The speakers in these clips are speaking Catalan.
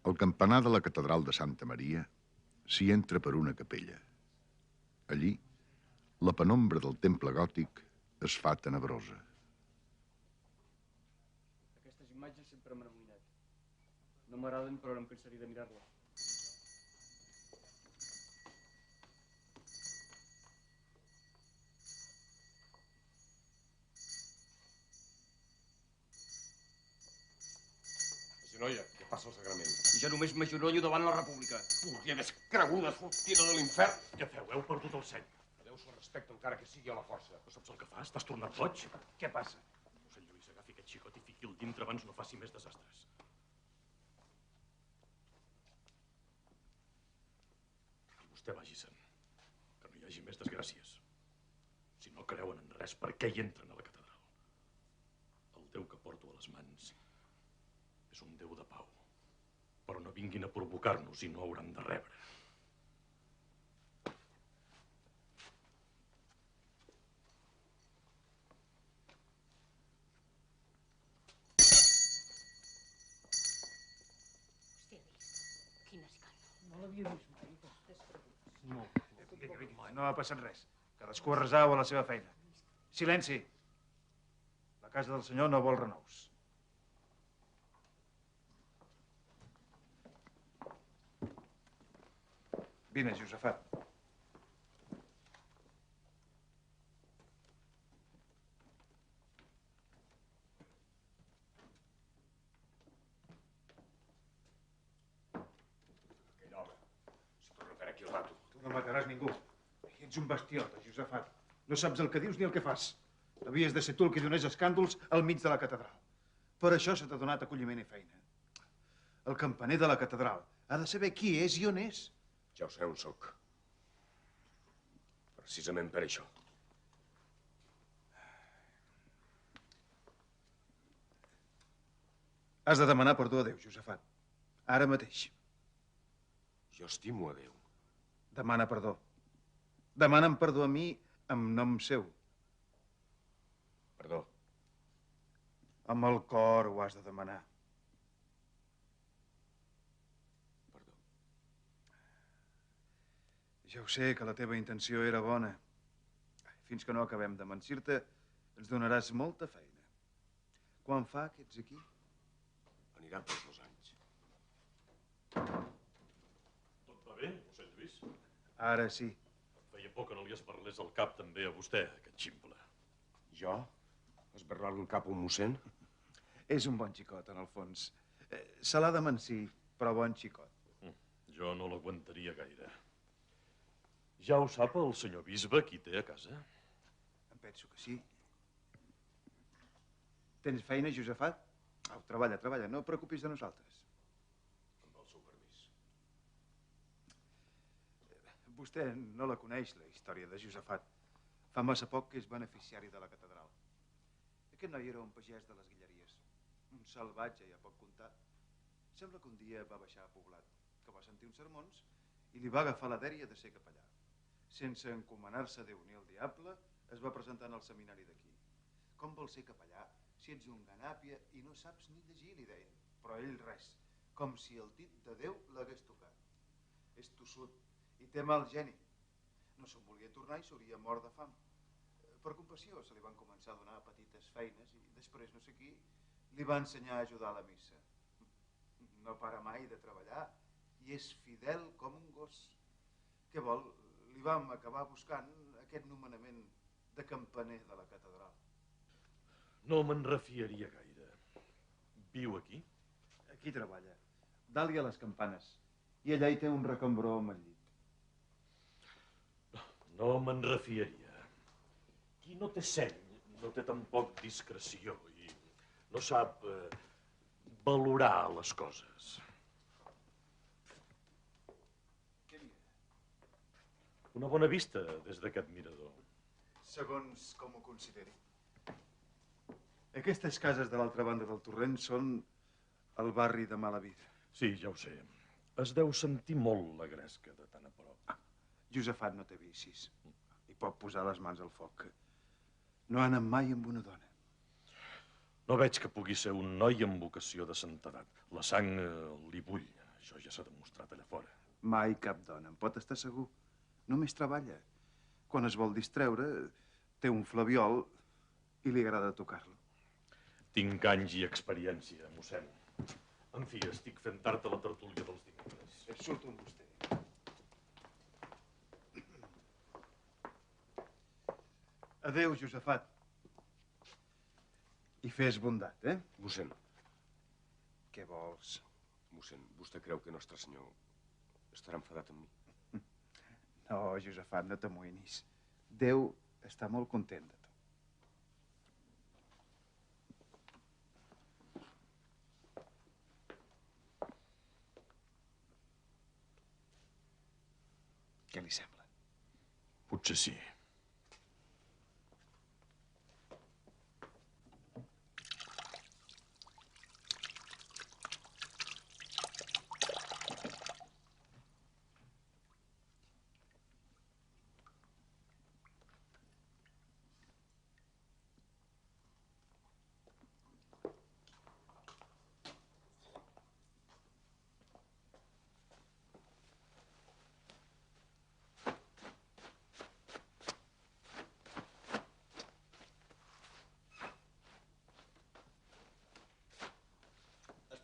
Al campanar de la catedral de Santa Maria s'hi entra per una capella. Allí, la penombra del temple gòtic es fa tenebrosa. Aquestes imatges sempre m'han amoïnat. No m'agraden, però no em cansaré de mirar-la. Noia, què passa al sagrament? Jo només m'agenollo davant la república. Fúrdia descreguda, sortida de l'infern. Què feu? Heu perdut el seny. Adéu, el respecte, encara que sigui a la força. No saps el que fas? T'has tornat boig? Què passa? Mossèn Lluís, agafi aquest xicot i fiqui'l dintre abans no faci més desastres. I vostè vagi-se'n. Que no hi hagi més desgràcies. Si no creuen en res, per què hi entren a la catedral? El Déu que porto a les mans és un Déu de pau. Però no vinguin a provocar-nos i no hauran de rebre. Hòstia, vist? Quin escàndol. No l'havia vist mai. No. Vinga, no ha passat res. Cadascú a resar o a la seva feina. Silenci. La casa del senyor no vol renous. Vine, Josafat. Aquell home, si torna a fer aquí el rato. Tu no mataràs ningú. Ets un bastiota, Josafat. No saps el que dius ni el que fas. Havies de ser tu el que donés escàndols al mig de la catedral. Per això se t'ha donat acolliment i feina. El campaner de la catedral ha de saber qui és i on és. Ja ho sé on sóc. Precisament per això. Has de demanar perdó a Déu, Josafat. Ara mateix. Jo estimo a Déu. Demana perdó. Demana'm perdó a mi en nom seu. Perdó. Amb el cor ho has de demanar. Perdó. Ja ho sé, que la teva intenció era bona. Fins que no acabem de mancir-te, ens donaràs molta feina. Quan fa que ets aquí? Anirà tots els anys. Tot va bé, mossèn Lluís? Ara sí. Feia por que no li esparlés el cap també a vostè, aquest ximple. Jo? Esberlar-li el cap a un mossèn? És un bon xicot, en el fons. Se l'ha de mancir, però bon xicot. Jo no l'aguantaria gaire. Ja ho sap el senyor bisbe qui té a casa? Em penso que sí. Tens feina, Josafat? Au, treballa, treballa. No et preocupis de nosaltres. Amb el seu permís. Vostè no la coneix, la història de Josafat. Fa massa poc que és beneficiari de la catedral. Aquest noi era un pagès de les Guilleries. Un salvatge, ja pot comptar. Sembla que un dia va baixar a Poblat, que va sentir uns sermons i li va agafar la dèria de ser capellà. Sense encomanar-se a Déu ni al diable, es va presentar en el seminari d'aquí. Com vols ser capellà si ets un ganàpia i no saps ni llegir, li deien. Però ell res, com si el dit de Déu l'hagués tocat. És tossut i té mal geni. No se'n volia tornar i s'hauria mort de fam. Per compassió se li van començar a donar petites feines i després no sé qui li va ensenyar a ajudar a la missa. No para mai de treballar i és fidel com un gos. Què vol? Li vam acabar buscant aquest nomenament de campaner de la catedral. No me'n refiaria gaire. Viu aquí? Aquí treballa. Dalt hi ha les campanes. I allà hi té un recambró amb el llit. No me'n refiaria. Qui no té seny no té tampoc discreció i no sap valorar les coses. Què hi ha? Una bona vista des d'aquest mirador. Segons com ho consideri. Aquestes cases de l'altra banda del torrent són el barri de mala vida. Sí, ja ho sé. Es deu sentir molt la gresca de tan a prop. Josafat no té vicis. I pot posar les mans al foc. No ha anat mai amb una dona. No veig que pugui ser un noi amb vocació de santedat. La sang li bull, Això ja s'ha demostrat allà fora. Mai cap dona, en pot estar segur. Només treballa. Quan es vol distreure, té un flabiol i li agrada tocar-lo. Tinc anys i experiència, mossèn. En fi, estic fent tard a la tertúlia dels dimecres. Surto amb vostè. Adéu, Josafat. I fes bondat, eh? Mossèn, Què vols? mossèn, vostè creu que Nostre Senyor estarà enfadat amb mi? No, Josafat, no t'amoïnis. Déu està molt content de tu. Què li sembla? Potser sí.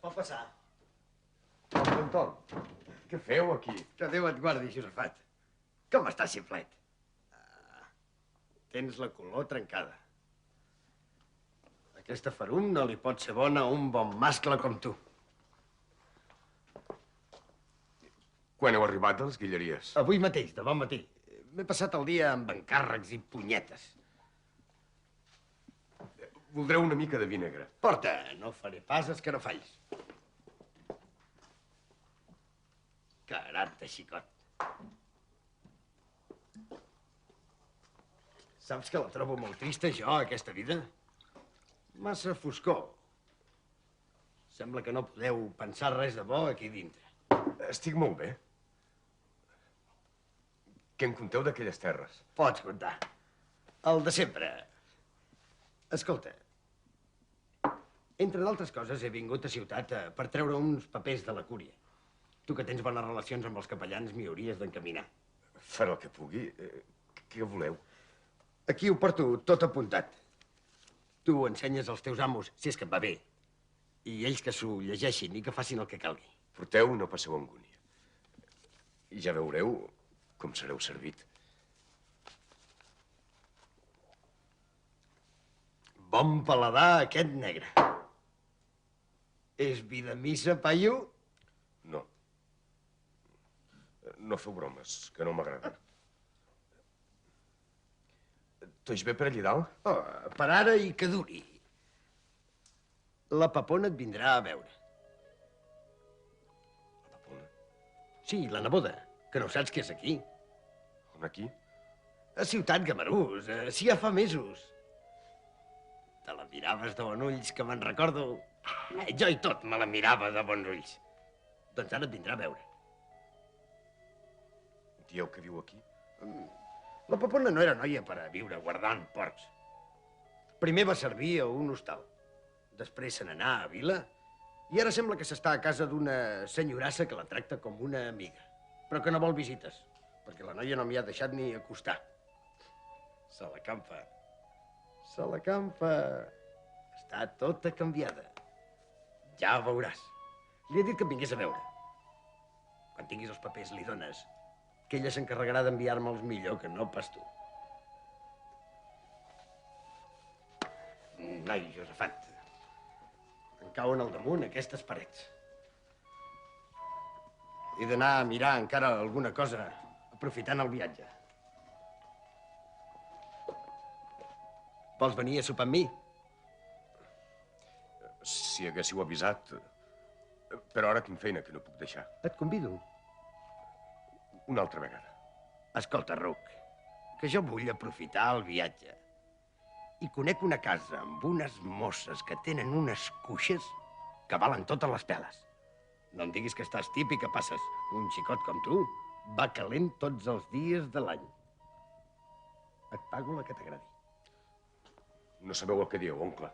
Pot passar. Oncle Anton, què feu aquí? Que Déu et guardi, Josafat. Com estàs, xiflet? Tens la color trencada. Aquesta ferum no li pot ser bona a un bon mascle com tu. Quan heu arribat a les Guilleries? Avui mateix, de bon matí. M'he passat el dia amb encàrrecs i punyetes. Voldreu una mica de vi negre? Porta, no faré pas que no fallis. Carat de xicot. Saps que la trobo molt trista, jo, aquesta vida? Massa foscor. Sembla que no podeu pensar res de bo aquí dintre. Estic molt bé. Què en conteu d'aquelles terres? Pots contar. El de sempre. Escolta, entre d'altres coses he vingut a ciutat per treure uns papers de la cúria. Tu que tens bones relacions amb els capellans m'hi hauries d'encaminar. Faré el que pugui. Què voleu? Aquí ho porto tot apuntat. Tu ho ensenyes als teus amos, si és que et va bé. I ells que s'ho llegeixin i que facin el que calgui. Porteu i no passeu angúnia. I ja veureu com sereu servit. Bon paladar aquest negre. És vi de missa, paio? No. No feu bromes, que no m'agraden. Toix bé per allí dalt? Oh, per ara i que duri. La Papona et vindrà a veure. La Papona? Sí, la neboda, que no saps que és aquí. On aquí? A Ciutat Gamarús, si ja fa mesos. Te la miraves de bon ulls, que me'n recordo. Jo i tot me la mirava de bons ulls. Doncs ara et vindrà a veure. Dieu que viu aquí? La Papona no era noia per a viure guardant porcs. Primer va servir a un hostal. Després se n'anà a Vila i ara sembla que s'està a casa d'una senyorassa que la tracta com una amiga, però que no vol visites, perquè la noia no m'hi ha deixat ni acostar. Se la campa. Se la campa. Està tota canviada. Ja veuràs. Li he dit que em vingués a veure. Quan tinguis els papers li dones, que ella s'encarregarà d'enviar-me'ls millor que no pas tu. Noi, Josafat, em cauen al damunt aquestes parets. He d'anar a mirar encara alguna cosa, aprofitant el viatge. Vols venir a sopar amb mi? Si haguéssiu avisat... Però ara tinc feina que no puc deixar. Et convido. Una altra vegada. Escolta, Ruc, que jo vull aprofitar el viatge. I conec una casa amb unes mosses que tenen unes cuixes que valen totes les peles. No em diguis que estàs tip i que passes. Un xicot com tu va calent tots els dies de l'any. Et pago la que t'agradi. No sabeu el que dieu, oncle.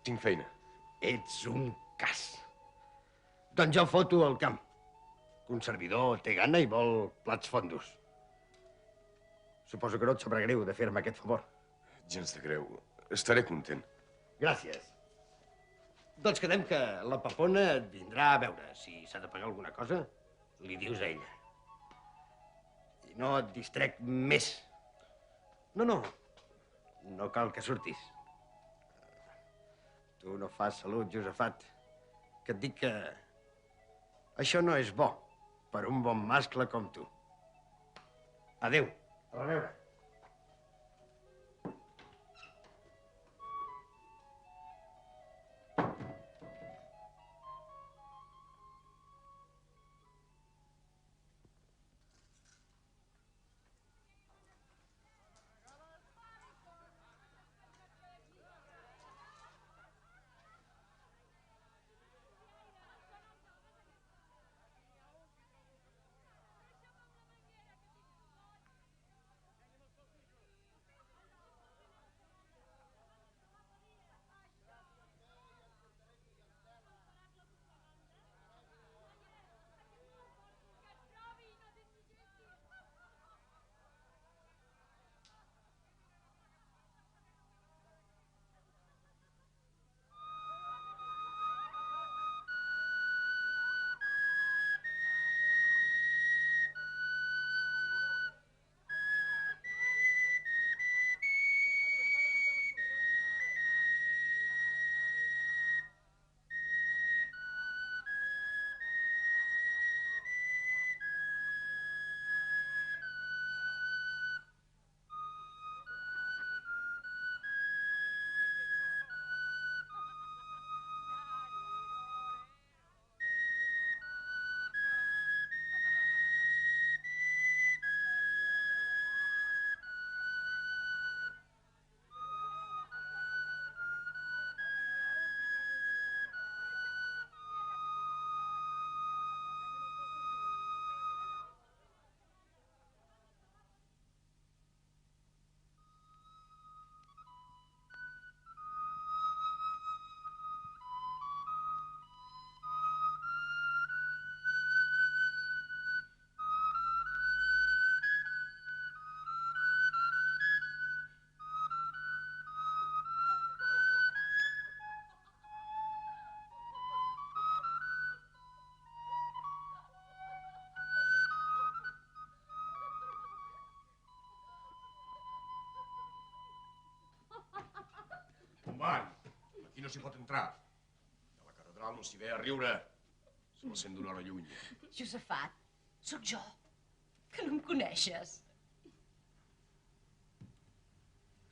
Tinc feina. Ets un cas. Doncs jo foto al camp. Un servidor té gana i vol plats fondos. Suposo que no et sabrà greu de fer-me aquest favor. Gens de greu. Estaré content. Gràcies. Doncs quedem que la Pepona et vindrà a veure. Si s'ha de pagar alguna cosa, li dius a ella. I no et distrec més. No. No cal que surtis. Tu no fas salut, Josefat. Que et dic que això no és bo per un bon mascle com tu. Adéu. A veure. Van, aquí no s'hi pot entrar. A la catedral no s'hi ve a riure. Se la sent d'una hora lluny. Josefat, sóc jo, que no em coneixes.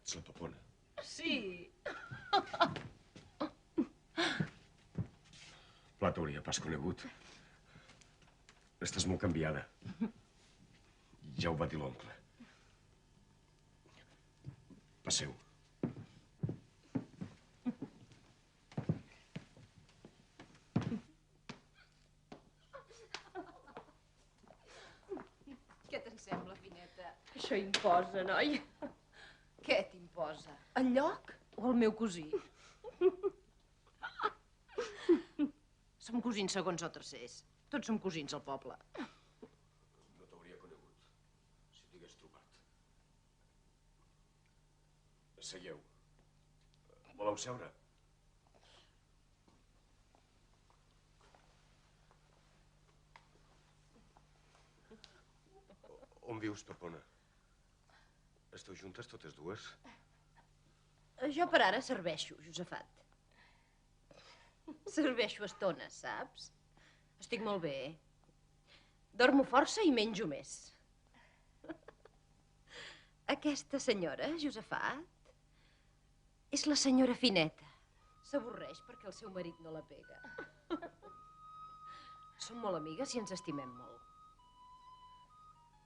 Ets la Pepona. Sí. Pla t'hauria pas conegut. Estàs molt canviada. Ja ho va dir l'oncle. Passeu. Què te'n sembla, Fineta? Això imposa, noi. Què t'imposa? El lloc o el meu cosí? Som cosins segons o tercers. Tots som cosins al poble. No t'hauria conegut si t'hagués trobat. Segueu. Voleu seure? On vius, Pepona? Esteu juntes totes dues? Jo per ara serveixo, Josefat. Serveixo estones, saps? Estic molt bé. Dormo força i menjo més. Aquesta senyora, Josefat, és la senyora Fineta. S'avorreix perquè el seu marit no la pega. Som molt amigues i ens estimem molt.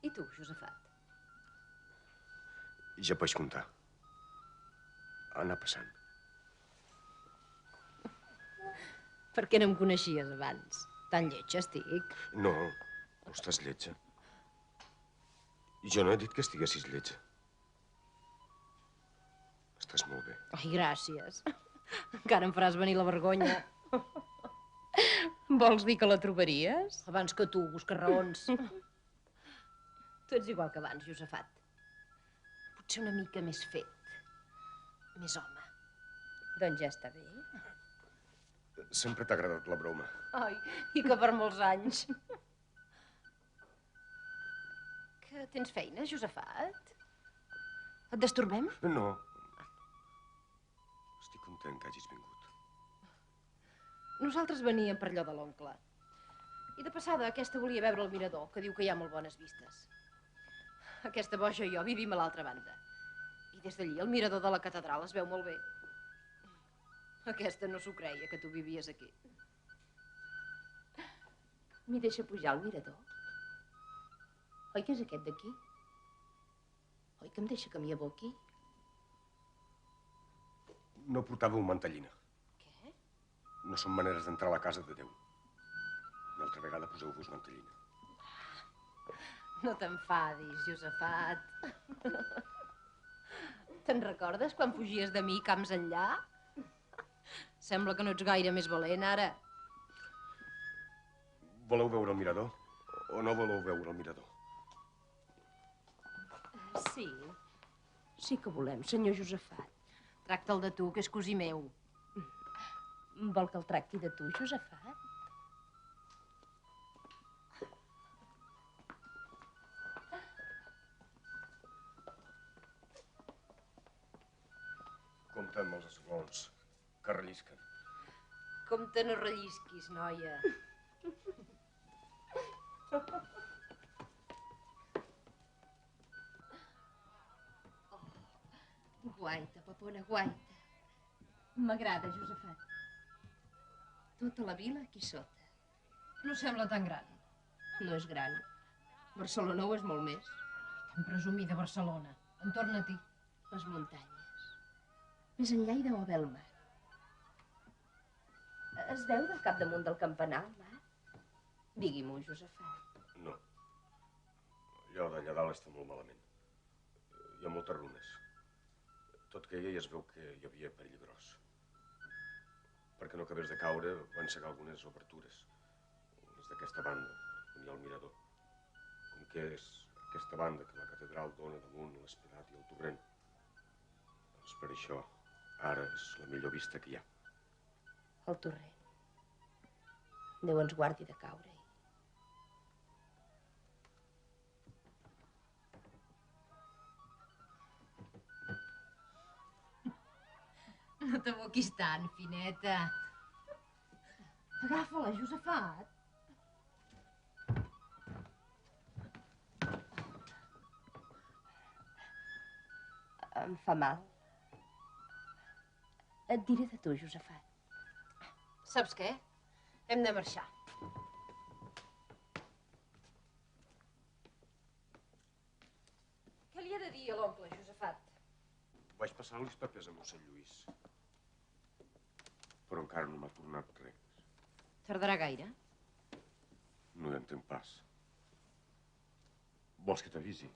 I tu, Josefat? Ja pots comptar. Anar passant. Per què no em coneixies abans? Tan lletja estic. No, no estàs lletja. Jo no he dit que estiguessis lletja. Estàs molt bé. Ai, gràcies. Encara em faràs venir la vergonya. Vols dir que la trobaries? Abans que tu, busca raons. Tu ets igual que abans, Josefat. Potser una mica més fet. Més home. Doncs ja està bé. Sempre t'ha agradat la broma. Ai, i que per molts anys. Que tens feina, Josefat? Et destorbem? No. Estic content que hagis vingut. Nosaltres veníem per allò de l'oncle. I de passada, aquesta volia veure el mirador, que diu que hi ha molt bones vistes. Aquesta boja i jo vivim a l'altra banda. I des d'allí el mirador de la catedral es veu molt bé. Aquesta no s'ho creia, que tu vivies aquí. M'hi deixa pujar al mirador? Oi que és aquest d'aquí? Oi que em deixa que m'hi aboqui? No portàveu mantellina. Què? No són maneres d'entrar a la casa de Déu. Una altra vegada poseu-vos mantellina. No t'enfadis, Josefat. Te'n recordes quan fugies de mi camps enllà? Sembla que no ets gaire més valent, ara. Voleu veure el mirador? O no voleu veure el mirador? Sí. Sí que volem, senyor Josefat. Tracta'l de tu, que és cosí meu. Vol que el tracti de tu, Josefat? Compte amb els esglaons, que rellisquen. Compte no rellisquis, noia. Guaita, papona, guaita. M'agrada, Josefat. Tota la vila aquí sota. No sembla tan gran. No és gran. Barcelona ho és molt més. Tan presumida Barcelona. En torna a ti. Les muntanyes. Més enllà hi deu haver el mar. Es veu del capdamunt del campanar, el mar? Digui-m'ho, Josefat. No. Allò d'allà dalt està molt malament. Hi ha moltes runes. Tot que ja es veu que hi havia perill gros. Perquè no acabés de caure, van cegar algunes obertures. Les d'aquesta banda, on hi ha el mirador. Com que és aquesta banda que la catedral dona damunt l'Esperat i el torrent. Doncs per això, ara és la millor vista que hi ha. El torrent. Déu ens guardi de caure-hi. No t'aboquis tant, fineta. Agafa-la, Josefat. Em fa mal. Et diré de tu, Josefat. Saps què? Hem de marxar. Què li ha de dir a l'oncle, Josefat? Vaig passant els papers a mossèn Lluís. Però encara no m'ha tornat res. Tardarà gaire? No hi entenc pas. Vols que t'avisi?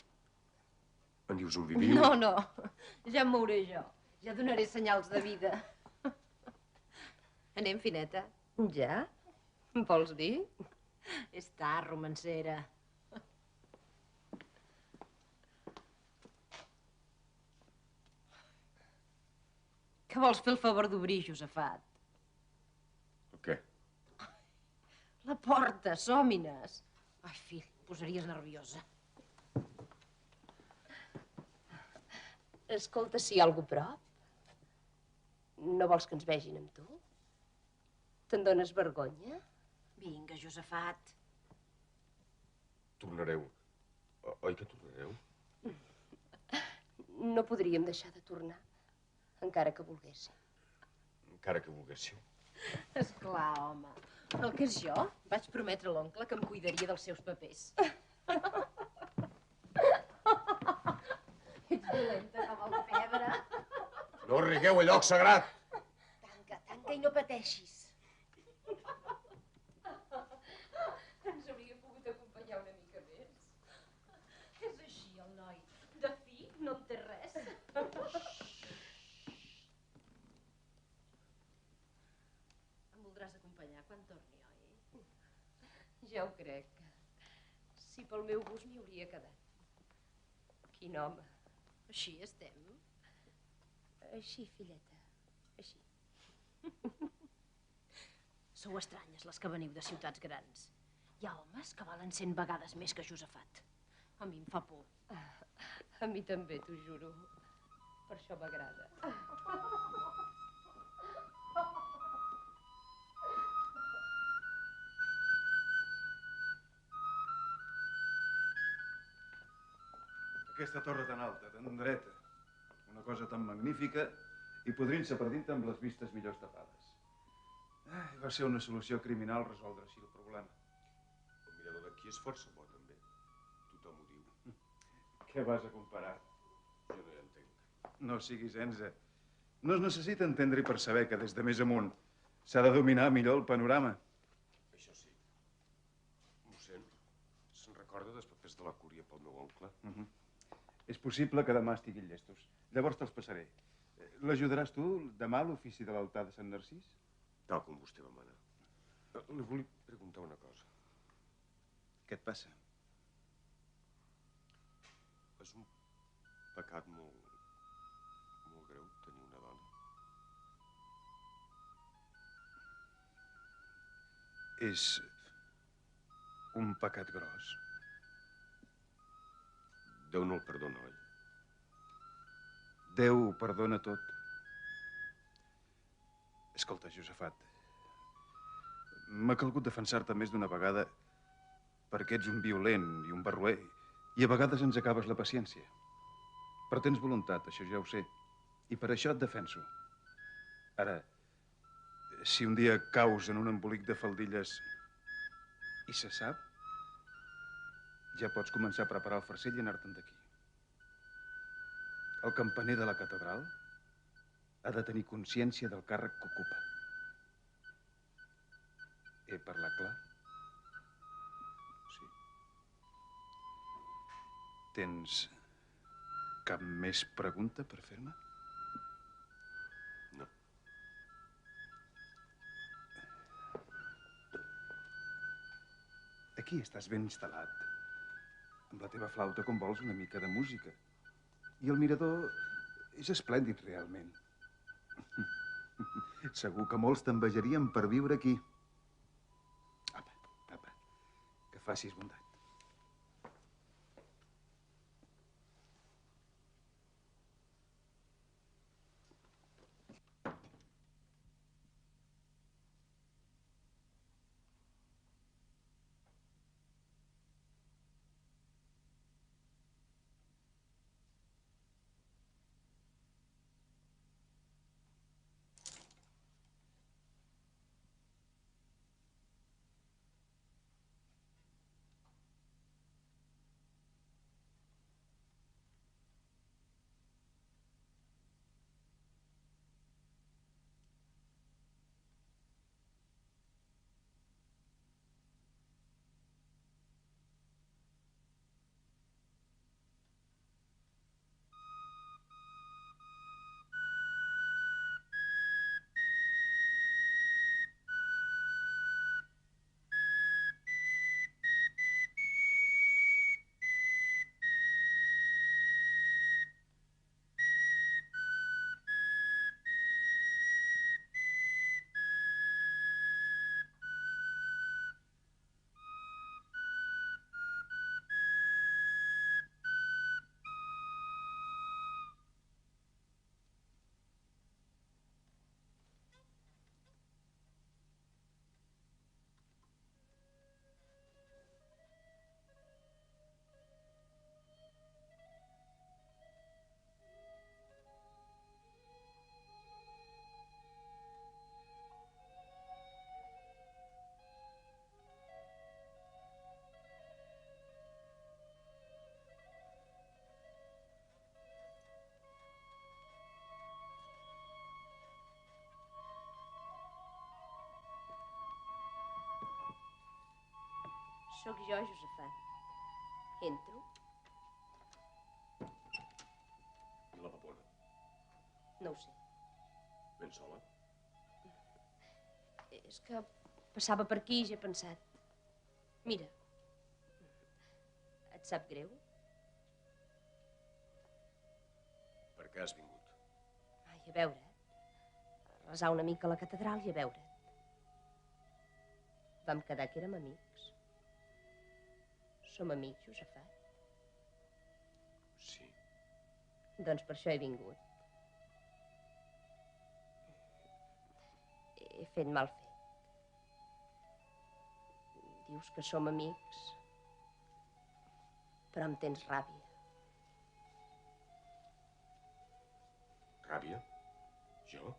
En dius on viviu? No, no. Ja em mouré jo. Ja donaré senyals de vida. Anem, fineta. Ja? Vols dir? És tard, romancera. Que vols fer el favor d'obrir, Josefat? El què? La porta, som-hi-nes. Ai, fill, em posaries nerviosa. Escolta, si hi ha algú prop, no vols que ens vegin amb tu? Te'n dones vergonya? Vinga, Josefat. Tornareu. Oi que tornareu? No podríem deixar de tornar, encara que volguéssim. Encara que volguéssiu. Esclar, home. El que és jo, vaig prometre a l'oncle que em cuidaria dels seus papers. Ets dolenta com el pebre. No rigueu a lloc sagrat! Tanca, tanca i no pateixis. Ens hauria pogut acompanyar una mica més. És així, el noi. De fi, no en té res. Em voldràs acompanyar quan torni? Ja ho crec. Si pel meu gust m'hi hauria quedat. Quin home. Així estem? Així, filleta, així. Sou estranyes, les que veniu de ciutats grans. Hi ha homes que valen 100 vegades més que Josafat. A mi em fa por. A mi també, t'ho juro. Per això m'agrada. Aquesta torre tan alta, tan dreta, una cosa tan magnífica i podrint-se per dintre amb les vistes millors tapades. Va ser una solució criminal resoldre així el problema. El mirador d'aquí és força bo, també. Tothom ho diu. Què vas a comparar? Jo no hi entenc. No siguis enze. No es necessita entendre-hi per saber que des de més amunt s'ha de dominar millor el panorama. Això sí. Mossèn, se'n recorda dels papers de la cúria pel meu oncle? És possible que demà estiguin llestos. Llavors te'ls passaré. L'ajudaràs tu demà a l'ofici de l'altar de Sant Narcís? Tal com vostè va manar. Li volia preguntar una cosa. Què et passa? És un pecat molt greu tenir una dona? És un pecat gros. Déu no el perdona, oi? Déu ho perdona tot. Escolta, Josafat, m'ha calgut defensar-te més d'una vegada perquè ets un violent i un barroer i a vegades ens acabes la paciència. Però tens voluntat, això ja ho sé, i per això et defenso. Ara, si un dia caus en un embolic de faldilles i se sap, ja pots començar a preparar el farcell i anar-te'n d'aquí. El campaner de la catedral ha de tenir consciència del càrrec que ocupa. He parlat clar? Sí. Tens cap més pregunta per fer-me? No. Aquí estàs ben instal·lat. Amb la teva flauta, com vols, una mica de música. I el mirador és esplèndid, realment. Segur que molts t'envejarien per viure aquí. Apa, que facis bondat. Sóc jo, Josafat. Entro? I la papona? No ho sé. Ben sola? És que passava per aquí i ja he pensat. Mira, et sap greu? Per què has vingut? Ai, a veure't. A resar una mica a la catedral i a veure't. Vam quedar que érem amics. Som amics, Josafat? Sí. Doncs per això he vingut. He fet mal fet. Dius que som amics, però em tens ràbia. Ràbia? Jo?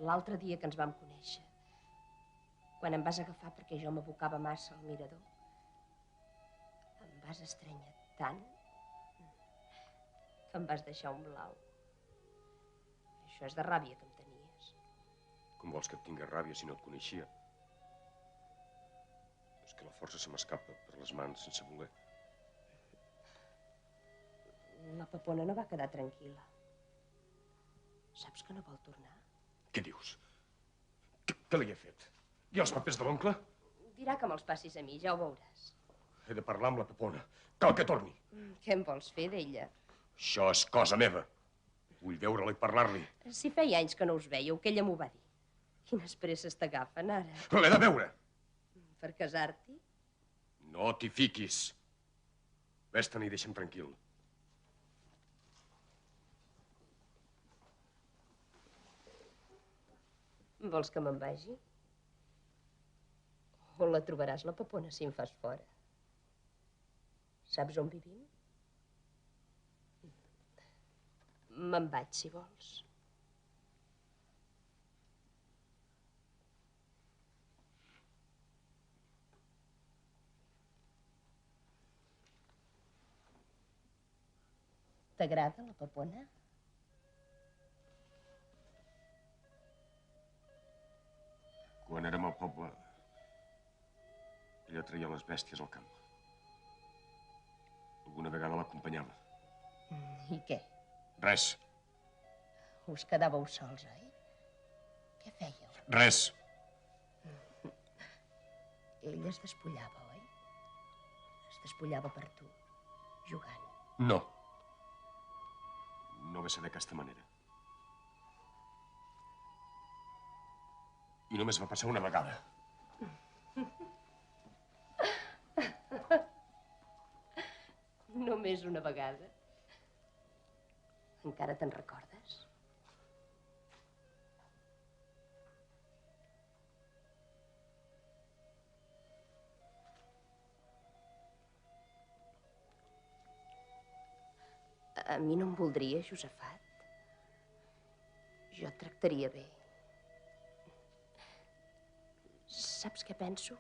L'altre dia que ens vam conèixer, quan em vas agafar perquè jo m'abocava massa al mirador, em vas estrènyer tant que em vas deixar un blau. Això és de ràbia que em tenies. Com vols que et tingués ràbia si no et coneixia? És que la força se m'escapa per les mans sense voler. La Pepona no va quedar tranquil·la. Saps que no vol tornar? Què dius? Què li he fet? I els papers de l'oncle? Dirà que me'ls passis a mi, ja ho veuràs. He de parlar amb la Pepona. Cal que torni. Què en vols fer d'ella? Això és cosa meva. Vull veure-la i parlar-li. Si feia anys que no us veieu, que ella m'ho va dir. Quines presses t'agafen, ara? L'he de veure. Per casar-t'hi? No t'hi fiquis. Ves-te'n i deixa'm tranquil. Vols que me'n vagi? O la trobaràs, la Pepona, si em fas fora? Saps on vivim? Me'n vaig, si vols. T'agrada la Pepona? Quan érem al poble, ella traia les bèsties al camp. Alguna vegada l'acompanyava. I què? Res. Us quedàveu sols, oi? Què fèieu? Res. Ell es despullava, oi? Es despullava per tu, jugant. No. No va ser d'aquesta manera. I només va passar una vegada. Només una vegada? Encara te'n recordes? A mi no em voldria, Josafat. Jo et tractaria bé. Saps què penso?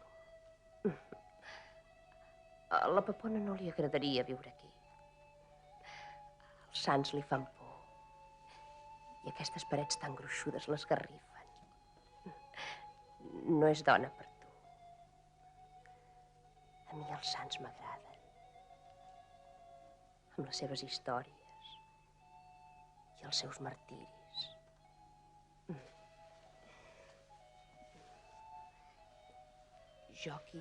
A la Pepona no li agradaria viure aquí. Els sants li fan por. I aquestes parets tan gruixudes l'esgarrifen. No és dona per tu. A mi els sants m'agraden. Amb les seves històries i els seus martiris. Jo aquí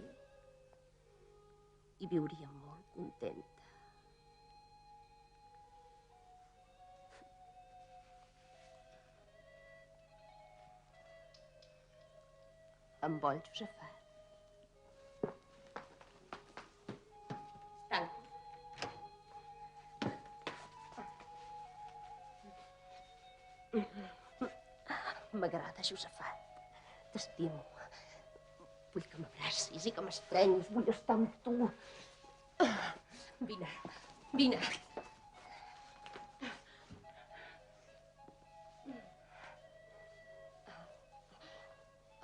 hi viuria molt contenta. Em vol, Josafat? Tanco. M'agrada, Josafat. T'estimo. Vull que m'abracis i que m'estrenyis. Vull estar amb tu. Vine, vine.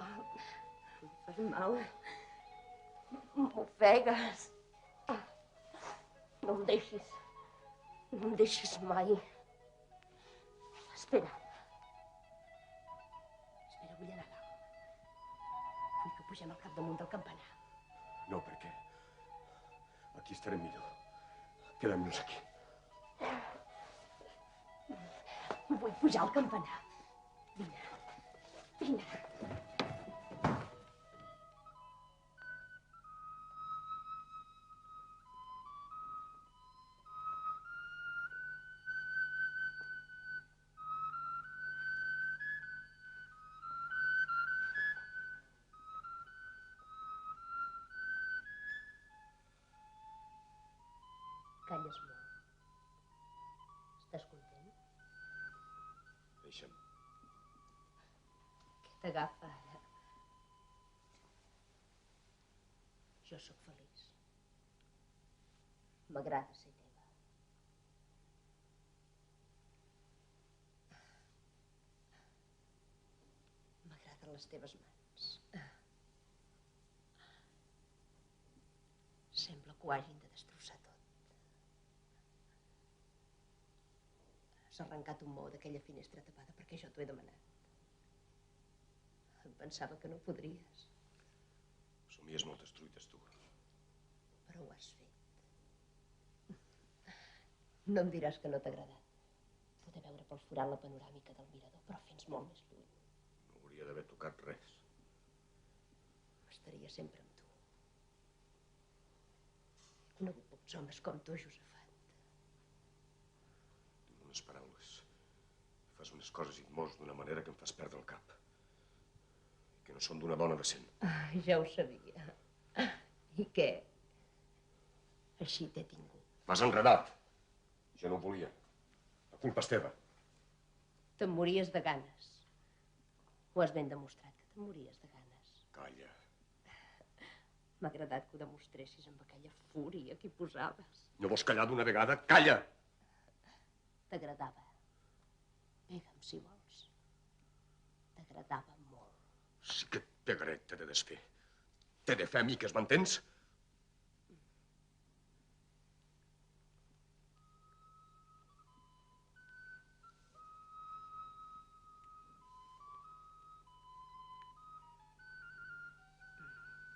Em fas mal. M'ofegues. No em deixis. No em deixis mai. Espera. Espera, vull anar a dalt. Vull que pugem al capdamunt del campanar. No, per què? Aquí estarem millor. Quedem-nos aquí. Vull pujar al campanar. Vine, vine. Estàs content? Deixa'm. Què t'agafa ara? Jo sóc feliç. M'agrada ser teva. M'agraden les teves mans. Sembla que ho hagin de destrossar tot. Has arrencat un maó d'aquella finestra tapada perquè jo t'ho he demanat. Em pensava que no podries, Somies moltes truites, tu. però ho has fet. No em diràs que no t'ha agradat. Poder veure pel forat la panoràmica del mirador, però fins molt més lluny. No hauria d'haver tocat res. Estaria sempre amb tu. He conegut pocs homes com tu, Josefat. Tinc unes paraules. Fas unes coses i et mous d'una manera que em fas perdre el cap. Que no són d'una dona decent. Ja ho sabia. I què? Així t'he tingut. M'has enredat. Jo no ho volia. La culpa és teva. Te'n mories de ganes. Ho has ben demostrat, que te'n mories de ganes. Calla. M'ha agradat que ho demostressis amb aquella fúria que hi posaves. No vols callar d'una vegada? Calla! T'agradava. Pega'm, si vols. T'agradava molt. Sí que et pegaré, t'he de desfer. T'he de fer miques, m'entens?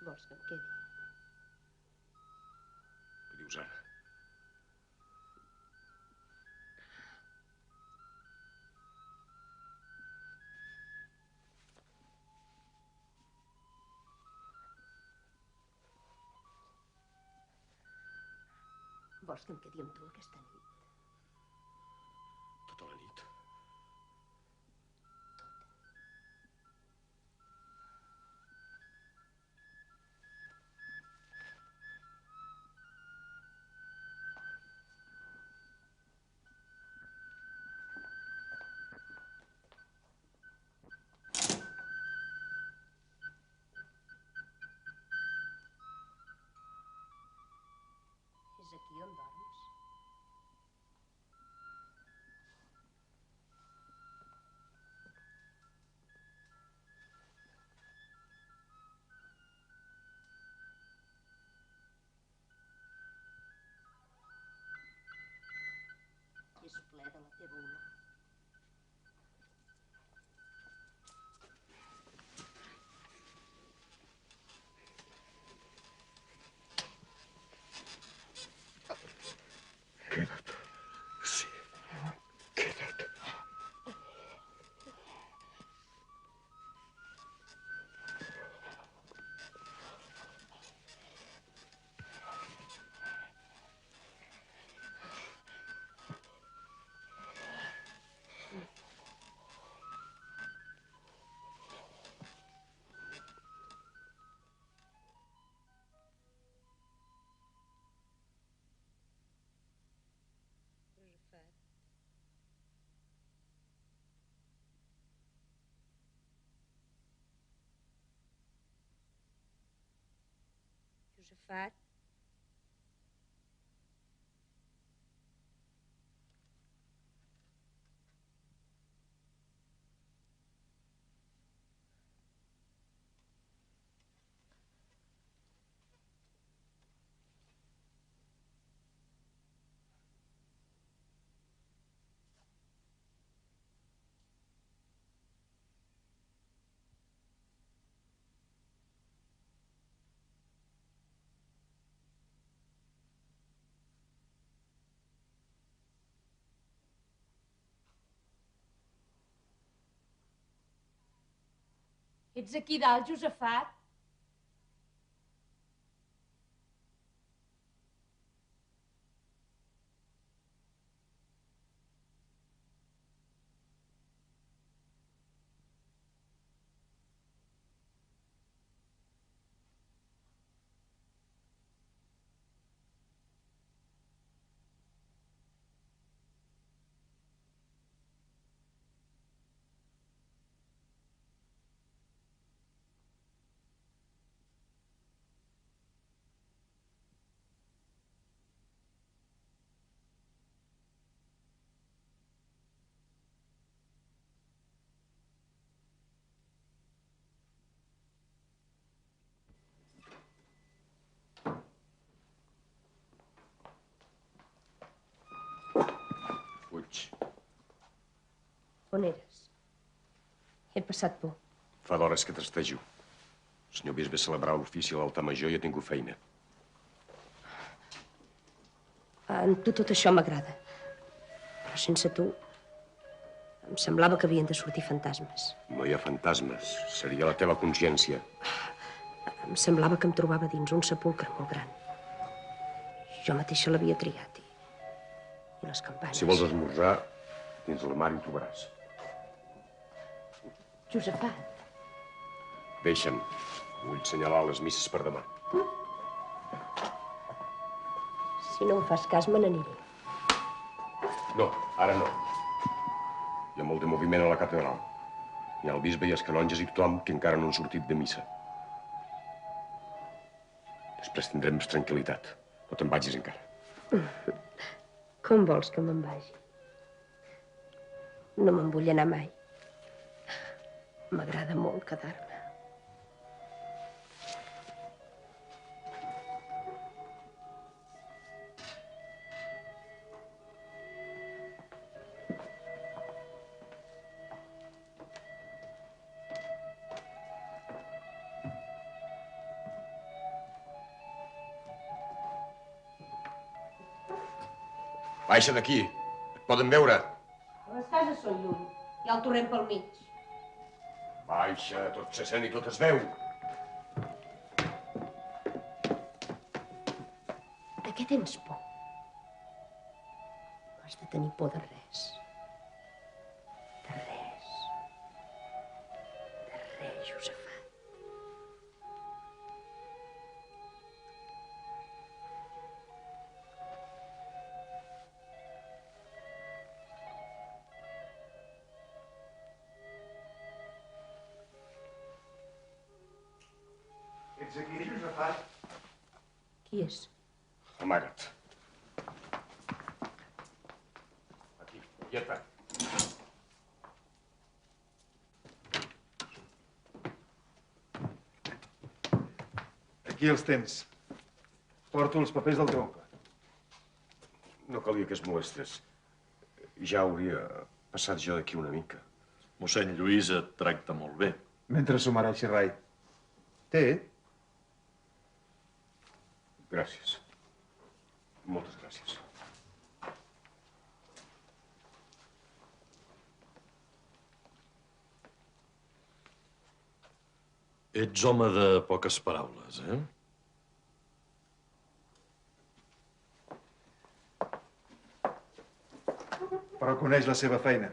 Vols que em quedi? Què dius ara? Vols que em quedi amb tu aquesta nit? Tota la nit. És aquí on dorms? És ple de la teva olor. Queda't. Sí. Queda't. Josefat. Josefat. Ets aquí dalt, Josefat? On eres? He passat por. Fa d'hores que trastejo. El senyor bisbe celebrar l'ofici a l'altar major i ha tingut feina. En tu tot això m'agrada. Però sense tu em semblava que havien de sortir fantasmes. No hi ha fantasmes. Seria la teva consciència. Em semblava que em trobava dins un sepulcre molt gran. Jo mateixa l'havia triat i les campanes... Si vols esmorzar, dins l'armari ho trobaràs. Josefat. Deixa'm. Vull assenyalar les misses per demà. Si no em fas cas, me n'aniré. No, ara no. Hi ha molt de moviment a la catedral. Hi ha el bisbe i els canonges i tothom que encara no han sortit de missa. Després tindrem més tranquil·litat. No te'n vagis encara. Com vols que me'n vagi? No me'n vull anar mai. M'agrada molt quedar-me. Baixa d'aquí. Et poden veure. Les cases són lluny. Hi ha el torrent pel mig. Baixa, tot se sent i tot es veu. De què tens por? No has de tenir por de res. De res. De res, Josefat. Ets aquí, Josefat? Qui és? Amaga't. Aquí, quieta. Aquí els tens. Porto els papers del teu oncle. No calia que es molestés. Ja hauria passat jo d'aquí una mica. Mossèn Lluís et tracta molt bé. Mentre s'ho mereixi, rai. Té? Gràcies. Moltes gràcies. Ets home de poques paraules, eh? Però coneix la seva feina.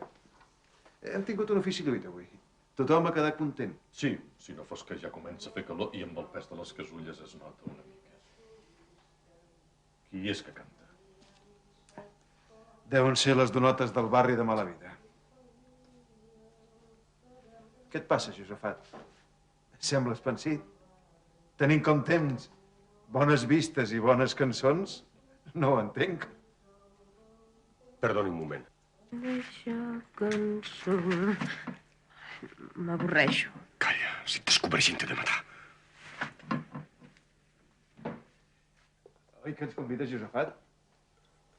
Hem tingut un ofici lluit avui. Tothom ha quedat content. Sí, si no fos que ja comença a fer calor i amb el pes de les casulles es nota una mica. Qui és que canta? Deuen ser les donotes del barri de mala vida. Què et passa, Josefat? Sembles pensit. Tenint com temps bones vistes i bones cançons, no ho entenc. Perdoni un moment. Deixa cançó... M'avorreixo. Calla, si et descobreixin t'he de matar. Oi que ens convides, Josefat?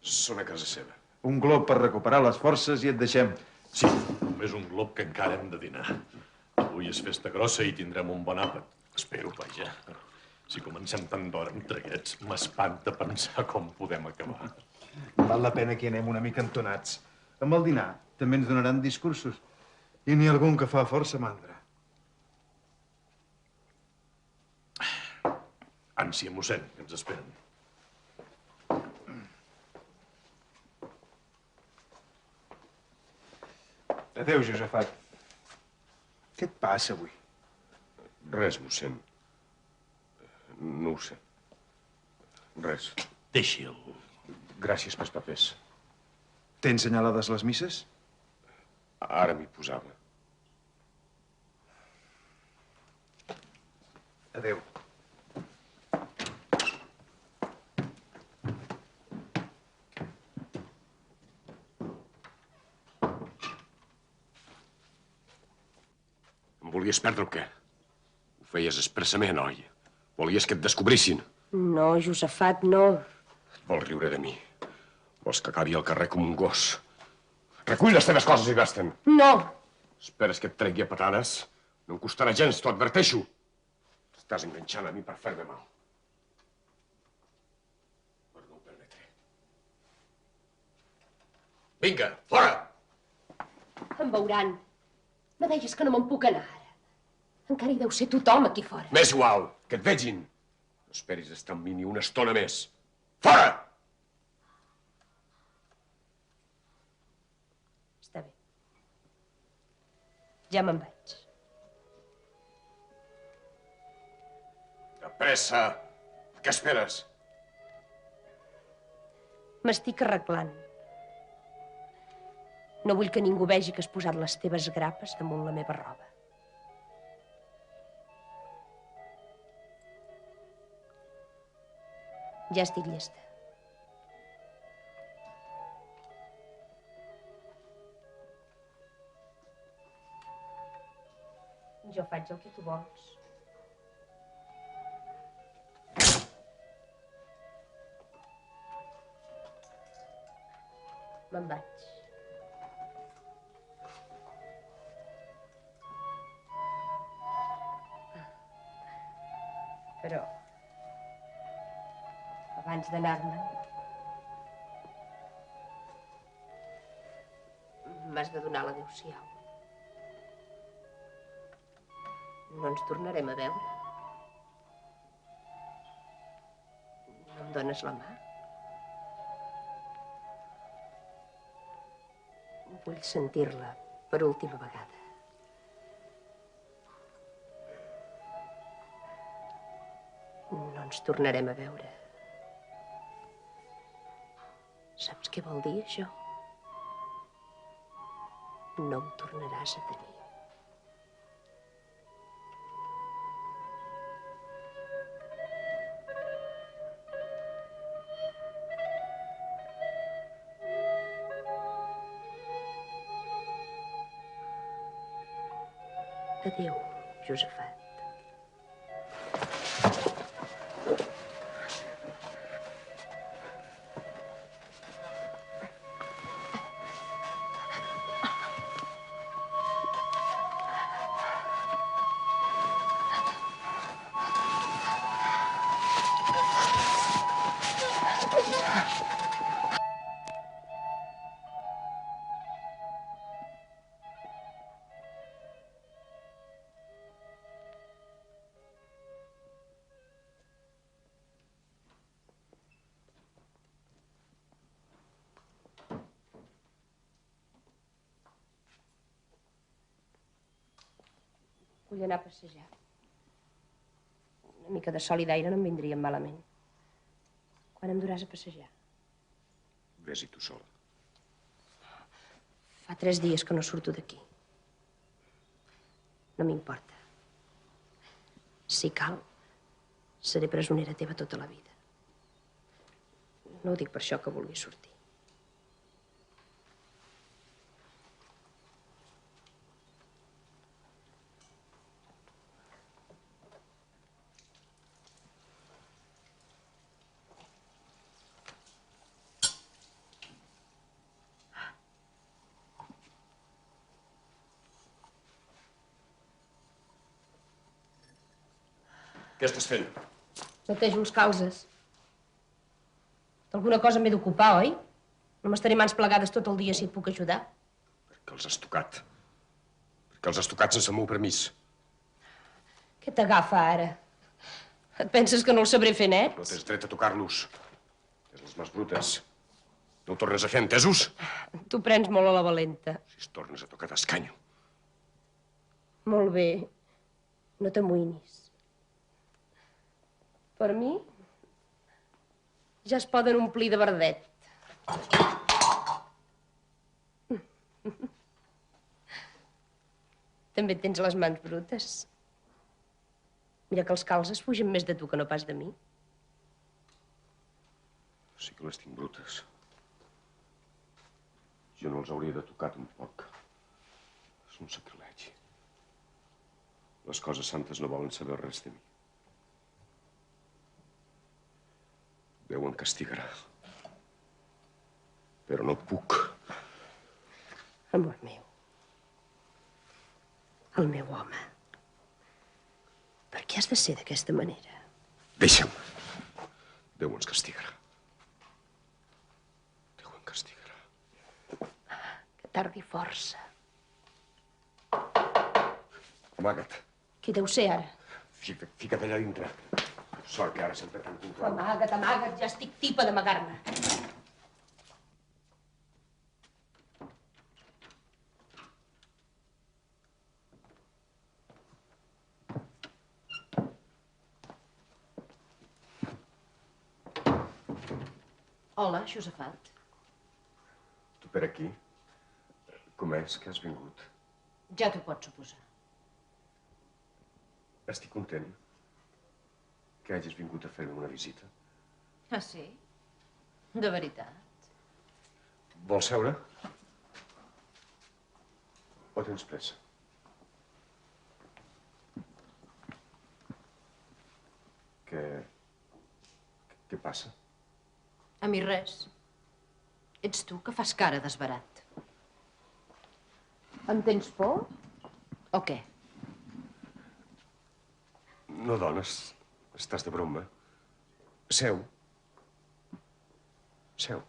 Són a casa seva. Un glob per recuperar les forces i et deixem. Sí, només un glob que encara hem de dinar. Avui és festa grossa i tindrem un bon àpat. Espero, vaja. Si comencem tan d'hora amb traguets, m'espanta pensar com podem acabar. Val la pena que anem una mica entonats. Amb el dinar també ens donaran discursos. I n'hi ha algun que fa força mandra. Ànsia, mossèn, que ens esperen. Adéu, Josefat. Què et passa avui? Res, mossèn. No ho sé. Res. Deixi'l. Gràcies pels papers. Tens senyalades les misses? Ara m'hi posava. Adéu. Em volies perdre o què? Ho feies expressament, oi? Volies que et descobrissin? No, Josefat, no. Vols riure de mi? Vols que acabi al carrer com un gos? Recull les teves coses i vés-te'n. No! Esperes que et tregui a patades? No em costarà gens, t'ho adverteixo. Estàs enganxant a mi per fer-me mal. Però no ho permetré. Vinga, fora! Em veuran. No deies que no me'n puc anar ara. Encara hi deu ser tothom aquí fora. M'és igual, que et vegin. No esperis estar amb mi ni una estona més. Fora! Està bé. Ja me'n vaig. De pressa! Què esperes? M'estic arreglant. No vull que ningú vegi que has posat les teves grapes damunt la meva roba. Ja estic llesta. Jo faig el que tu vols. Me'n vaig. Però abans d'anar-me'n m'has de donar l'adéu-siau. No ens tornarem a veure. No em dones la mà? Vull sentir-la per última vegada. No ens tornarem a veure. Saps què vol dir, això? No em tornaràs a tenir. Adéu, Josefat. Vull anar a passejar. Una mica de sol i d'aire no em vindrien malament. Quan em duràs a passejar? Ves-hi tu sola. Fa 3 dies que no surto d'aquí. No m'importa. Si cal, seré presonera teva tota la vida. No ho dic per això que vulgui sortir. Què estàs fent? Netejo els calzes. D'alguna cosa m'he d'ocupar, oi? No m'estaré mans plegades tot el dia si et puc ajudar. Perquè els has tocat. Perquè els has tocat sense el meu permís. Què t'agafa ara? Et penses que no el sabré fer net? No tens dret a tocar-los. És les mans brutes. No ho tornes a fer, entesos? Tu prens molt a la valenta. Si es tornes a tocar, t'escanyo. Molt bé. No t'amoïnis. Per mi, ja es poden omplir de verdet. També tens les mans brutes. Mira que els calzes fugen més de tu que no pas de mi. Sí que les tinc brutes. Jo no els hauria de tocar tampoc. És un sacrilegi. Les coses santes no volen saber res de mi. Déu em castigarà. Però no puc. Amor meu. El meu home. Per què has de ser d'aquesta manera? Deixa'm. Déu ens castigarà. Déu ens castigarà. Que tardi força. Amaga't. Qui deu ser ara? Fica't allà dintre. Sort que ara sempre t'han controlat. Amaga't, amaga't, ja estic tipa d'amagar-me. Hola, Josefat. Tu per aquí? Com és que has vingut? Ja t'ho pots suposar. Estic content que hagis vingut a fer-me una visita. Ah, sí? De veritat? Vols seure? O tens pressa? Què passa? A mi res. Ets tu que fas cara d'esverat. Em tens por? O què? No, dones. Estàs de broma. Seu. Seu.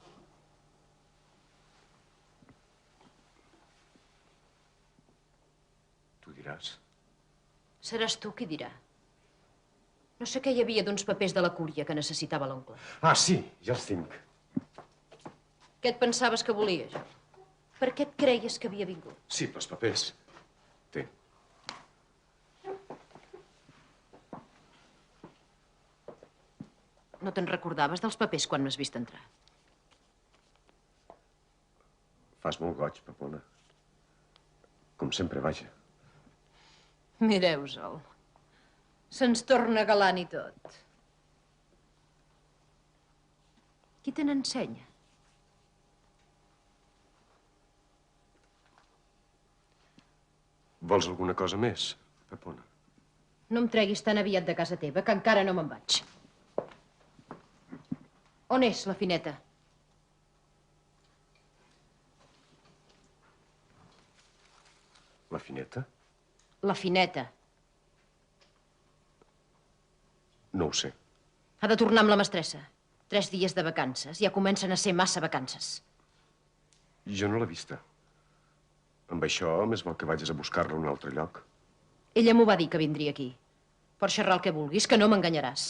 Tu diràs. Seràs tu qui dirà. No sé què hi havia d'uns papers de la cúria que necessitava l'oncle. Ah, sí, ja els tinc. Què et pensaves que volia, jo? Per què et creies que havia vingut? Sí, pels papers. Té. No te'n recordaves dels papers quan m'has vist entrar? Fas molt goig, Pepona. Com sempre, vaja. Mireu-se'l. Se'ns torna galant i tot. Qui te n'ensenya? Vols alguna cosa més, Pepona? No em treguis tan aviat de casa teva, que encara no me'n vaig. On és la Fineta? La Fineta? La Fineta. No ho sé. Ha de tornar amb la mestressa. 3 dies de vacances. Ja comencen a ser massa vacances. Jo no l'he vista. Amb això, més val que vagis a buscar-la a un altre lloc. Ella m'ho va dir que vindria aquí. Pots xerrar el que vulguis, que no m'enganyaràs.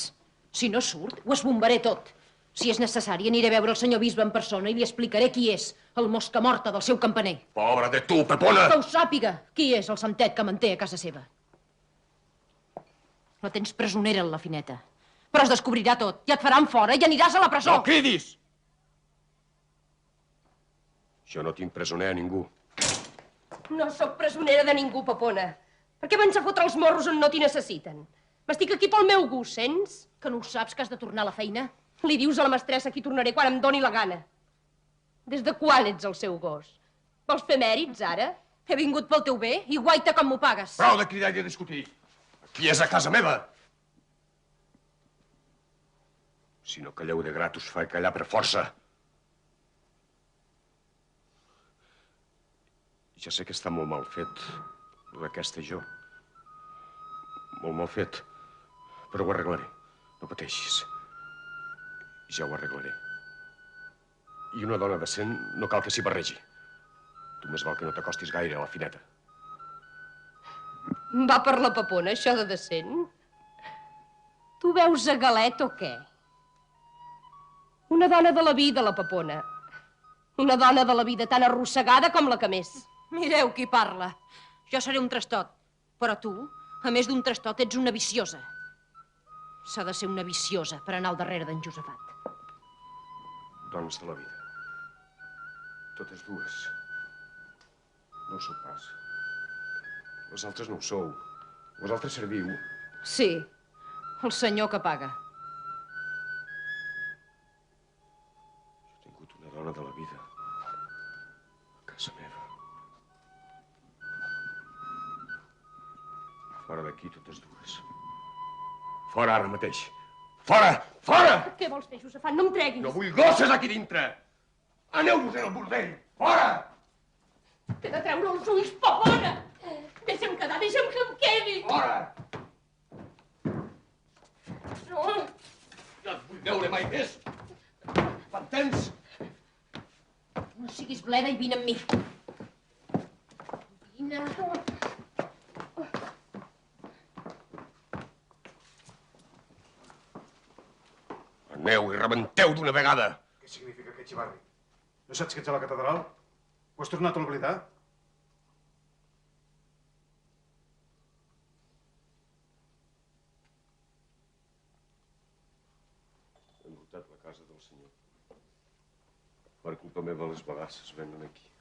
Si no surt, ho esbombaré tot. Si és necessari, aniré a veure el senyor bisbe en persona i li explicaré qui és el mosca morta del seu campaner. Pobra de tu, Pepona! Que ho sàpiga qui és el santet que manté a casa seva. La tens presonera, en la Fineta. Però es descobrirà tot i et faran fora i aniràs a la presó. No cridis! Jo no tinc presoner a ningú. No sóc presonera de ningú, Pepona. Per què vens a fotre els morros on no t'hi necessiten? M'estic aquí pel meu gust, sents? Que no ho saps, que has de tornar a la feina? Li dius a la mestressa que hi tornaré quan em doni la gana. Des de quan ets el seu gos? Vols fer mèrits, ara? He vingut pel teu bé i guaita com m'ho pagues. Prou de cridar i de discutir. Aquí és a casa meva. Si no calleu de grat, us faré callar per força. Ja sé que està molt mal fet, d'aquesta jo. Molt mal fet, però ho arreglaré. No pateixis. Ja ho arreglaré. I una dona decent no cal que s'hi barregi. Tu més val que no t'acostis gaire a la Fineta. Va per la Pepona, això de decent? Tu veus a galet o què? Una dona de la vida, la Pepona. Una dona de la vida tan arrossegada com la que més. Mireu qui parla. Jo seré un trastot, però tu, a més d'un trastot, ets una viciosa. S'ha de ser una viciosa per anar al darrere d'en Josefat. Dones de la vida. Totes dues. No ho sou pas. Vosaltres no ho sou. Vosaltres serviu. Sí, el senyor que paga. Jo he tingut una dona de la vida a casa meva. Fora d'aquí, totes dues. Fora ara mateix. Fora! Fora! Què vols fer, Josefat? No em treguis. No vull gosses aquí dintre! Aneu-vos en el bordell! Fora! T'he de treure els ulls, pavona! Deixa'm quedar, deixa'm que em quedi! Fora! No! No et vull veure mai més! M'entens? No siguis bleda i vine amb mi. Vine. Aneu i rebenteu d'una vegada! Què significa aquest xivarri? No saps que ets a la catedral? Ho has tornat a oblidar? He embrutat la casa del senyor. Per culpa meva les bagasses venen aquí.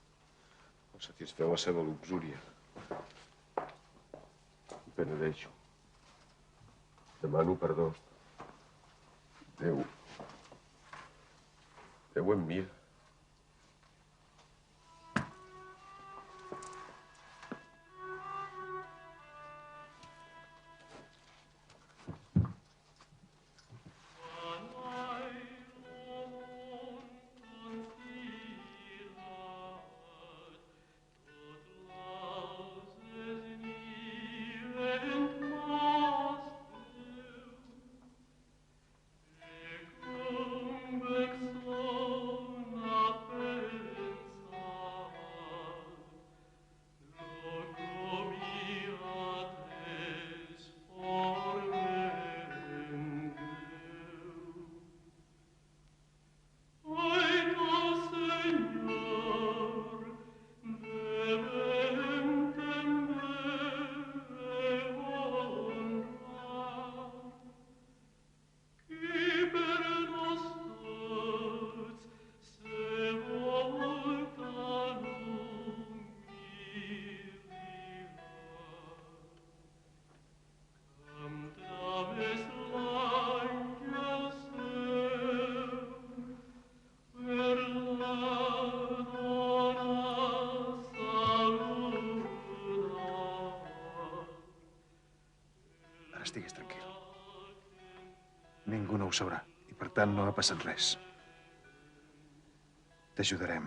No satisfeu la seva luxúria. Em penedeixo. Demano perdó. Déu. Déu em mira. Estigues tranquil. Ningú no ho sabrà i, per tant, no ha passat res. T'ajudarem.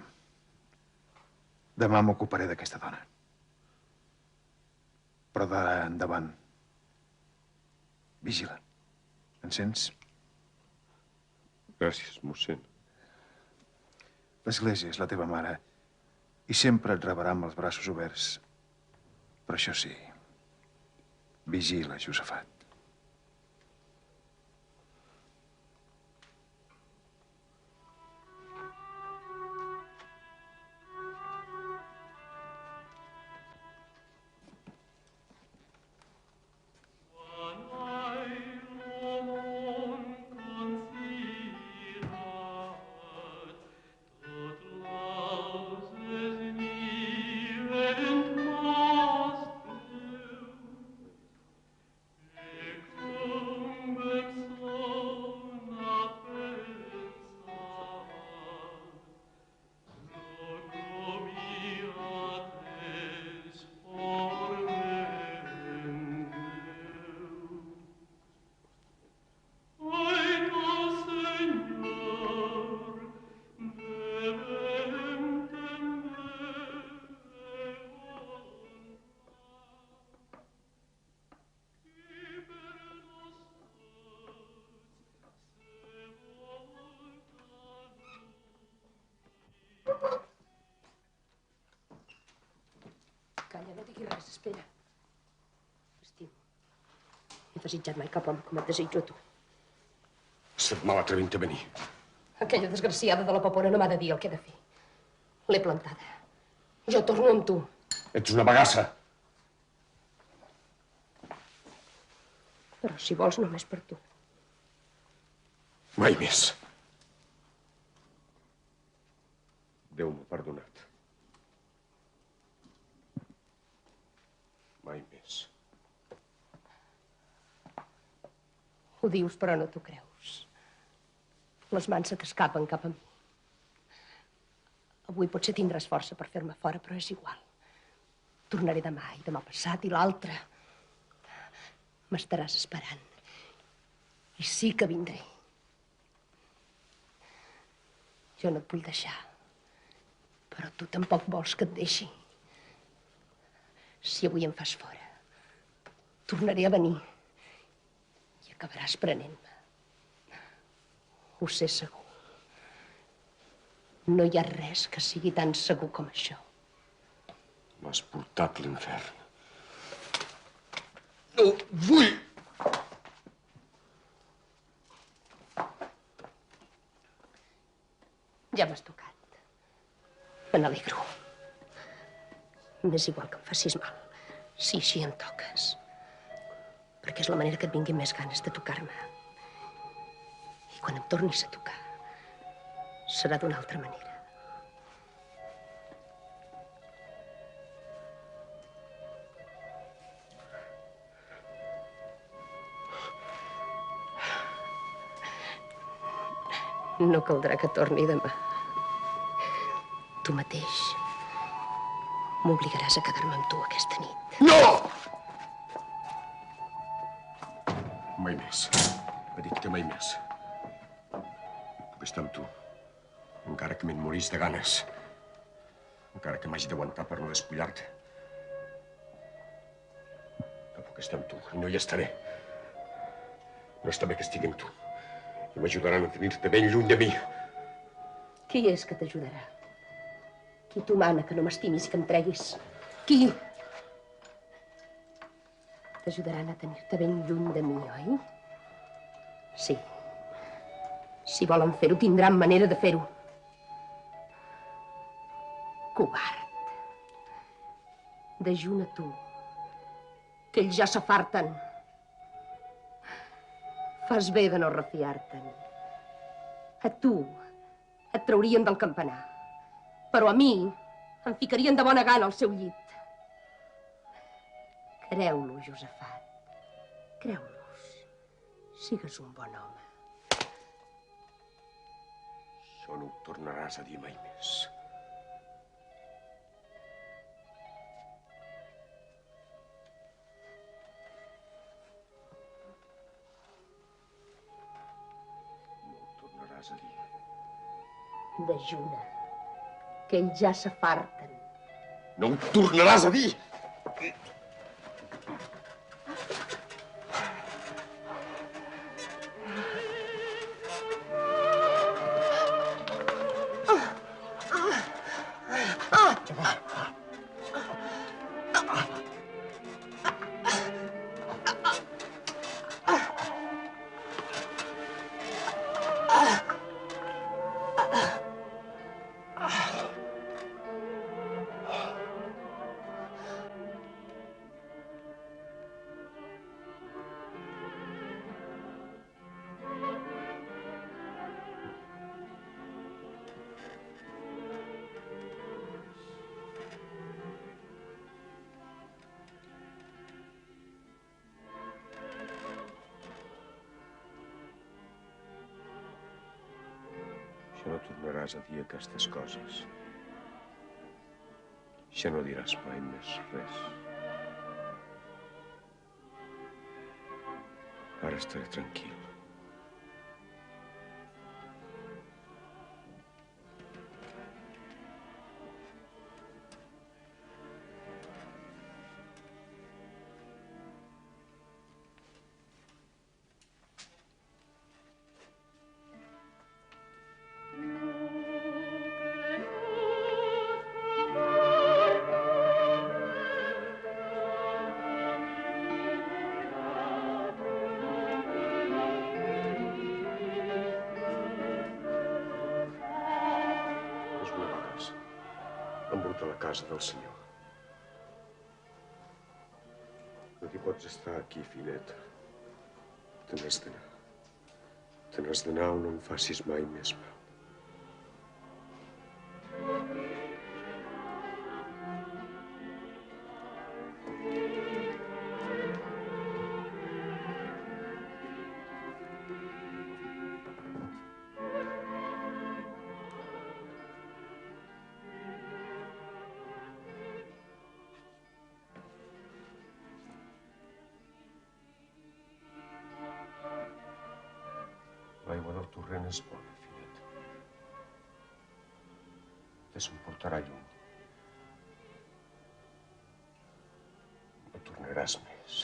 Demà m'ocuparé d'aquesta dona. Però d'ara endavant, vigila. Em sents? Gràcies, mossèn. L'església és la teva mare i sempre et rebrà amb els braços oberts. Però això sí, vigila, Josafat. Calla, no diguis res, espera. T'estimo. No he desitjat mai cap home com et desitjo a tu. Set mal atrevint a venir. Aquella desgraciada de la Pepona no m'ha de dir el que he de fer. L'he plantada. Jo torno amb tu. Ets una bagassa. Però si vols, només per tu. Mai més. Déu m'ha perdonat. Mai més. Ho dius, però no t'ho creus. Les mans se t'escapen cap a mi. Avui potser tindràs força per fer-me fora, però és igual. Tornaré demà i demà passat i l'altre. M'estaràs esperant. I sí que vindré. Jo no et vull deixar, però tu tampoc vols que et deixi. Si avui em fas fora, tornaré a venir i acabaràs prenent-me. Ho sé segur. No hi ha res que sigui tan segur com això. M'has portat a l'infern. No vull! Ja m'has tocat. Me n'alegro. M'és igual que em facis mal, si així em toques. Perquè és la manera que et vinguin més ganes de tocar-me. I quan em tornis a tocar, serà d'una altra manera. No caldrà que torni demà. Tu mateix m'obligaràs a quedar-me amb tu aquesta nit. No! Mai més. Ha dit que mai més. Puc estar amb tu. Encara que me'n morís de ganes. Encara que m'hagi d'aguantar per no despullar-te. Que puc estar amb tu i no hi estaré. No està bé que estigui amb tu. I m'ajudaran a tenir-te ben lluny de mi. Qui és que t'ajudarà? Qui t'ho mana que no m'estimis i que em treguis? Qui? T'ajudaran a tenir-te ben lluny de mi, oi? Sí. Si volen fer-ho, tindran manera de fer-ho. Covard. Dejuna tu, que ells ja s'afarten. Fas bé de no refiar-te'n. A tu et traurien del campanar, però a mi em ficarien de bona gana al seu llit. Creu-lo, Josafat. Creu-los. Sigues un bon home. Això no ho tornaràs a dir mai més. A dir. Dejuna, que ells ja s'afarten. No ho tornaràs a dir! Ja no tornaràs a dir aquestes coses. Ja no diràs mai més res. Ara estaré tranquil. Embruta la casa del senyor. No t'hi pots estar aquí, Fineta. Te n'has d'anar. Te n'has d'anar on no em facis mai més mal. L'aigua del torrent és bona, Finet. Te s'emportarà lluny. res més.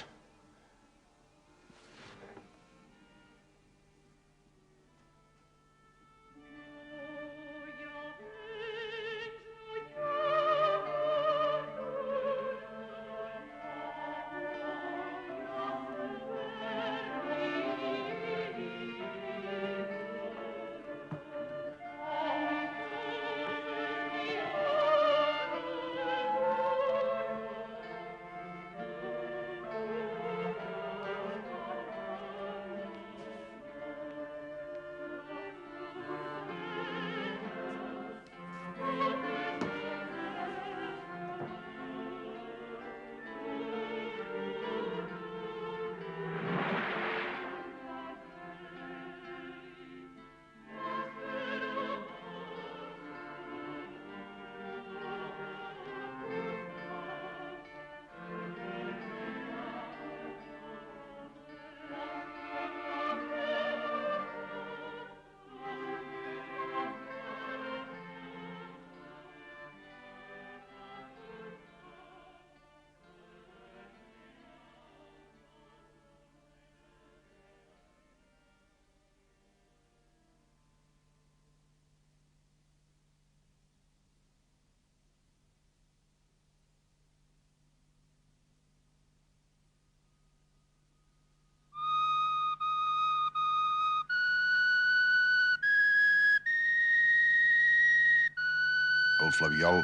El flabiol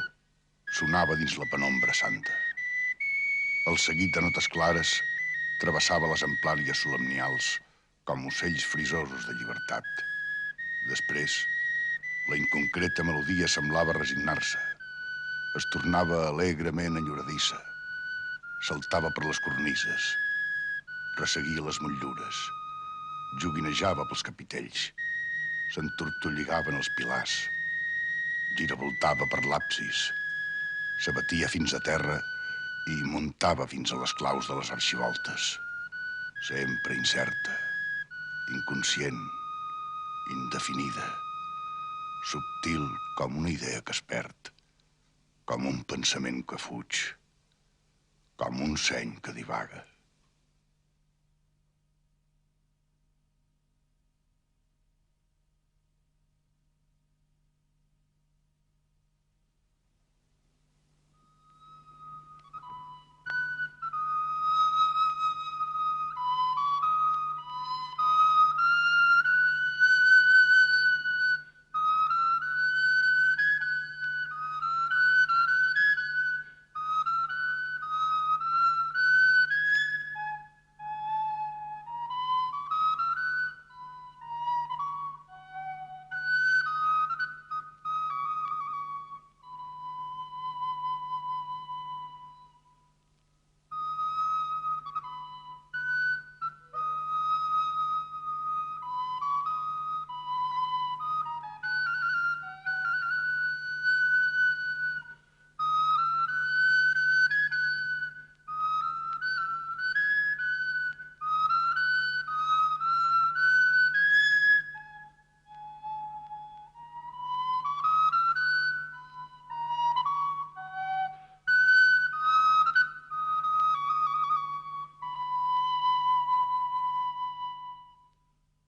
sonava dins la penombra santa. El seguit de notes clares travessava les amplàries solemnials com ocells frisosos de llibertat. Després, la inconcreta melodia semblava resignar-se. Es tornava alegrement enyoradissa. Saltava per les cornises. Resseguia les motllures. Joguinejava pels capitells. S'entortolligava en els pilars. Giravoltava per l'absis. S'abatia fins a terra i muntava fins a les claus de les arxivoltes. Sempre incerta, inconscient, indefinida, subtil com una idea que es perd, com un pensament que fuig, com un seny que divaga.